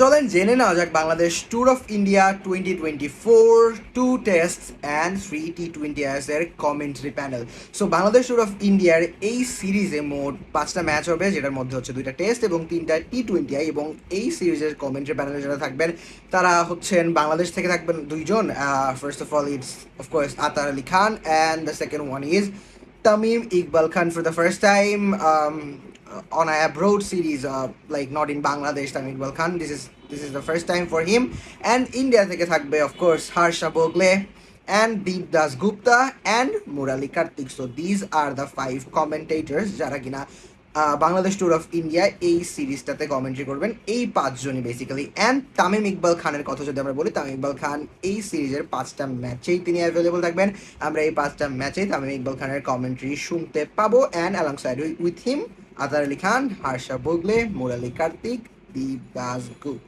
চলেন জেনে নেওয়া যাক Bangladesh tour of India 2024 two test and 3 T20 এর commentary panel. So Bangladesh tour of ইন্ডিয়ার এই সিরিজে মোট 5টা ম্যাচ হবে, যেটার মধ্যে হচ্ছে 2টা টেস্ট এবং 3টা T20। এবং এই সিরিজের কমেন্ট্রি প্যানেলে যারা থাকবেন তারা হচ্ছেন বাংলাদেশ থেকে থাকবেন দুইজন। First of all it's of course Atar Ali Khan and the second one is Tamim Iqbal Khan for the first time on a abroad series, like not in Bangladesh. Tamim Iqbal Khan, this is the first time for him. And India থেকে থাকবে of course Harsha Bogle and Deep Das Gupta and Murali Kartik. So these are the 5 commentators যারা কিনা Bangladesh tour of India এই সিরিজটাতে commentary করবেন, এই 5জনই basically. And Tamim Iqbal খানের কথা যদি আমরা বলি, তামিম ইকবাল খান এই সিরিজের 5টা ম্যাচেই তিনি অ্যাভেলেবল থাকবেন। আমরা এই 5টা ম্যাচেই তামিম ইকবাল খানের কমেন্ট্রি শুনতে পাবো। অ্যান্ড অ্যালংসাইড উইথ হিম আতার আলী খান, হার্ষা বোগলে, মুরালি কার্তিক, দীপ দাস গুপ্তা।